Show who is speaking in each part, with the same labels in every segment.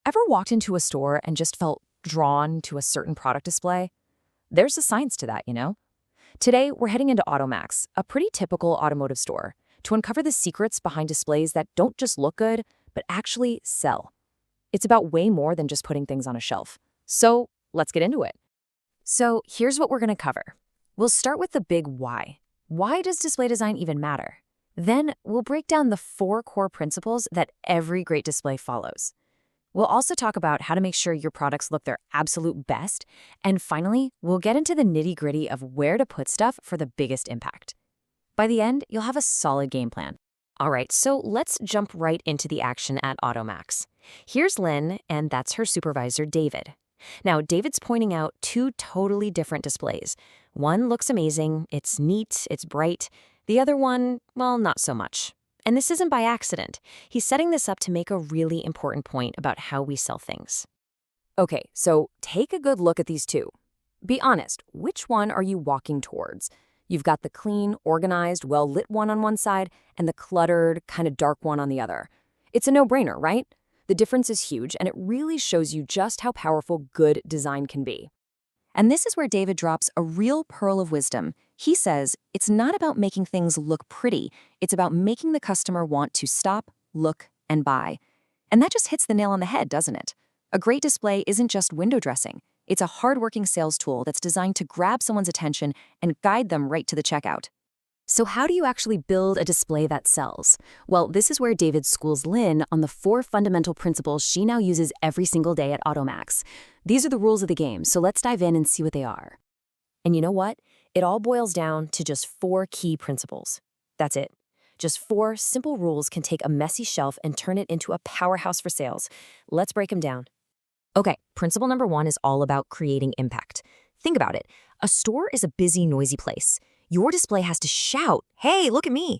Speaker 1: Ever walked into a store and just felt drawn to a certain product display? There's a science to that, you know? Today, we're heading into Automax, a pretty typical automotive store, to uncover the secrets behind displays that don't just look good, but actually sell. It's about way more than just putting things on a shelf. So let's get into it. So here's what we're going to cover. We'll start with the big why. Why does display design even matter? Then we'll break down the 4 core principles that every great display follows. We'll also talk about how to make sure your products look their absolute best. And finally, we'll get into the nitty-gritty of where to put stuff for the biggest impact. By the end, you'll have a solid game plan. All right, so let's jump right into the action at Automax. Here's Lynn, and that's her supervisor, David. Now, David's pointing out 2 totally different displays. One looks amazing, it's neat, it's bright. The other one, well, not so much. And this isn't by accident. He's setting this up to make a really important point about how we sell things. Okay, so take a good look at these 2. Be honest, which one are you walking towards? You've got the clean, organized, well-lit one on one side and the cluttered, kind of dark one on the other. It's a no-brainer, right? The difference is huge, and it really shows you just how powerful good design can be. And this is where David drops a real pearl of wisdom. He says, it's not about making things look pretty. It's about making the customer want to stop, look, and buy. And that just hits the nail on the head, doesn't it? A great display isn't just window dressing. It's a hard-working sales tool that's designed to grab someone's attention and guide them right to the checkout. So how do you actually build a display that sells? Well, this is where David schools Lynn on the 4 fundamental principles she now uses every single day at Automax. These are the rules of the game, so let's dive in and see what they are. And you know what? It all boils down to just 4 key principles. That's it. Just 4 simple rules can take a messy shelf and turn it into a powerhouse for sales. Let's break them down. Okay, principle number 1 is all about creating impact. Think about it. A store is a busy, noisy place. Your display has to shout, "Hey, look at me!"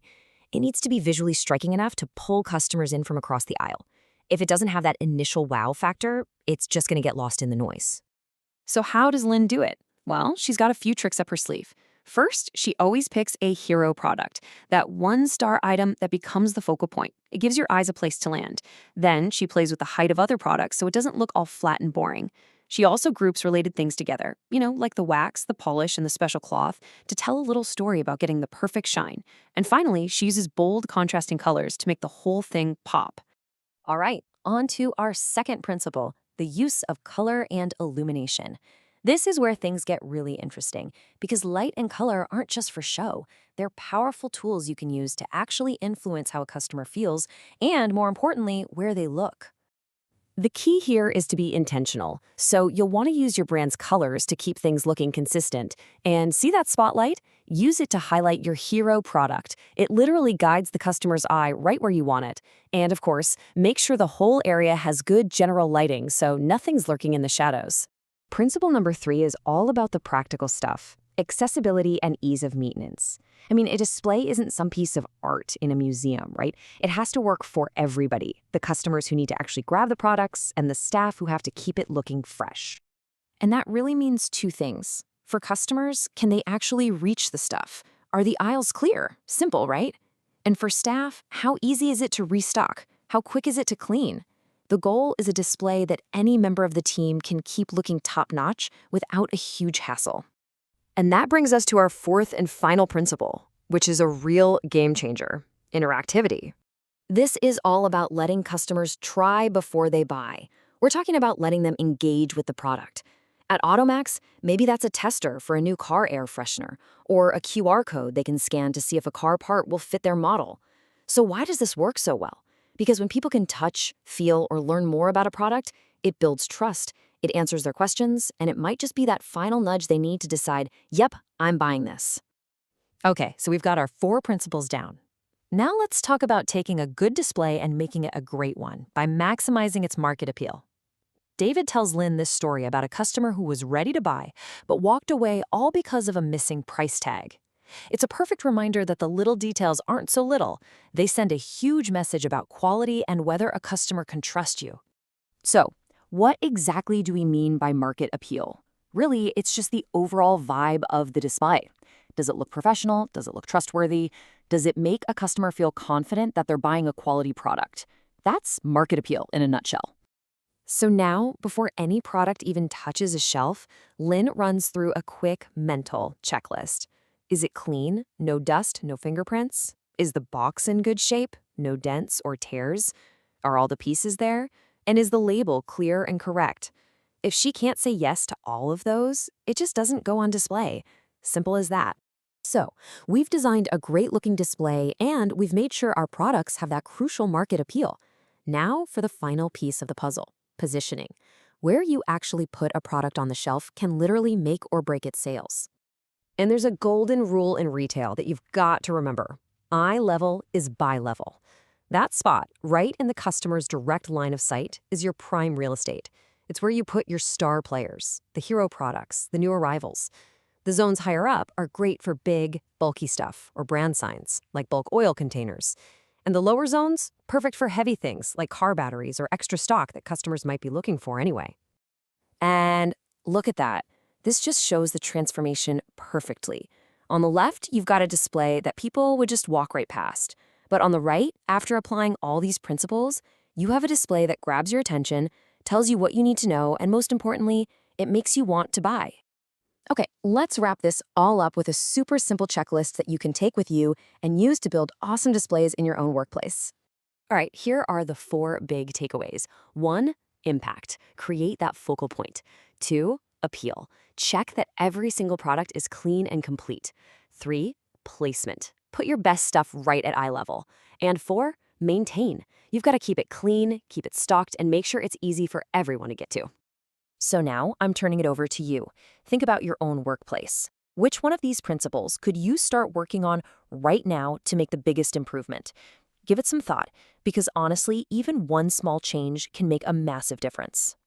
Speaker 1: It needs to be visually striking enough to pull customers in from across the aisle. If it doesn't have that initial wow factor, it's just going to get lost in the noise.
Speaker 2: So how does Lynn do it? Well, she's got a few tricks up her sleeve. First, she always picks a hero product, that 1-star item that becomes the focal point. It gives your eyes a place to land. Then she plays with the height of other products so it doesn't look all flat and boring. She also groups related things together, like the wax, the polish, and the special cloth, to tell a little story about getting the perfect shine. And finally, she uses bold, contrasting colors to make the whole thing pop.
Speaker 1: All right, on to our second principle, the use of color and illumination. This is where things get really interesting, because light and color aren't just for show. They're powerful tools you can use to actually influence how a customer feels, and more importantly, where they look. The key here is to be intentional, so you'll want to use your brand's colors to keep things looking consistent. And see that spotlight? Use it to highlight your hero product. It literally guides the customer's eye right where you want it. And of course, make sure the whole area has good general lighting so nothing's lurking in the shadows. Principle number 3 is all about the practical stuff. Accessibility and ease of maintenance. I mean, a display isn't some piece of art in a museum, right? It has to work for everybody, the customers who need to actually grab the products and the staff who have to keep it looking fresh. And that really means 2 things. For customers, can they actually reach the stuff? Are the aisles clear? Simple, right? And for staff, how easy is it to restock? How quick is it to clean? The goal is a display that any member of the team can keep looking top-notch without a huge hassle. And that brings us to our 4th and final principle, which is a real game changer: interactivity. This is all about letting customers try before they buy. We're talking about letting them engage with the product. At Automax, maybe that's a tester for a new car air freshener, or a QR code they can scan to see if a car part will fit their model. So why does this work so well? Because when people can touch, feel, or learn more about a product, it builds trust. It answers their questions, and it might just be that final nudge they need to decide, yep, I'm buying this. Okay, so we've got our 4 principles down. Now let's talk about taking a good display and making it a great one by maximizing its market appeal. David tells Lynn this story about a customer who was ready to buy, but walked away all because of a missing price tag. It's a perfect reminder that the little details aren't so little. They send a huge message about quality and whether a customer can trust you. So, what exactly do we mean by market appeal? Really, it's just the overall vibe of the display. Does it look professional? Does it look trustworthy? Does it make a customer feel confident that they're buying a quality product? That's market appeal in a nutshell. So now, before any product even touches a shelf, Lynn runs through a quick mental checklist. Is it clean? No dust, no fingerprints? Is the box in good shape? No dents or tears? Are all the pieces there? And is the label clear and correct? If she can't say yes to all of those, it just doesn't go on display. Simple as that. So, we've designed a great-looking display and we've made sure our products have that crucial market appeal. Now for the final piece of the puzzle, positioning. Where you actually put a product on the shelf can literally make or break its sales. And there's a golden rule in retail that you've got to remember. Eye level is buy level. That spot, right in the customer's direct line of sight, is your prime real estate. It's where you put your star players, the hero products, the new arrivals. The zones higher up are great for big, bulky stuff or brand signs, like bulk oil containers. And the lower zones, perfect for heavy things like car batteries or extra stock that customers might be looking for anyway. And look at that. This just shows the transformation perfectly. On the left, you've got a display that people would just walk right past. But on the right, after applying all these principles, you have a display that grabs your attention, tells you what you need to know, and most importantly, it makes you want to buy. Okay, let's wrap this all up with a super simple checklist that you can take with you and use to build awesome displays in your own workplace. All right, here are the 4 big takeaways. 1, impact. Create that focal point. 2, appeal. Check that every single product is clean and complete. 3, placement. Put your best stuff right at eye level. And 4, maintain. You've got to keep it clean, keep it stocked, and make sure it's easy for everyone to get to. So now I'm turning it over to you. Think about your own workplace. Which one of these principles could you start working on right now to make the biggest improvement? Give it some thought, because honestly, even one small change can make a massive difference.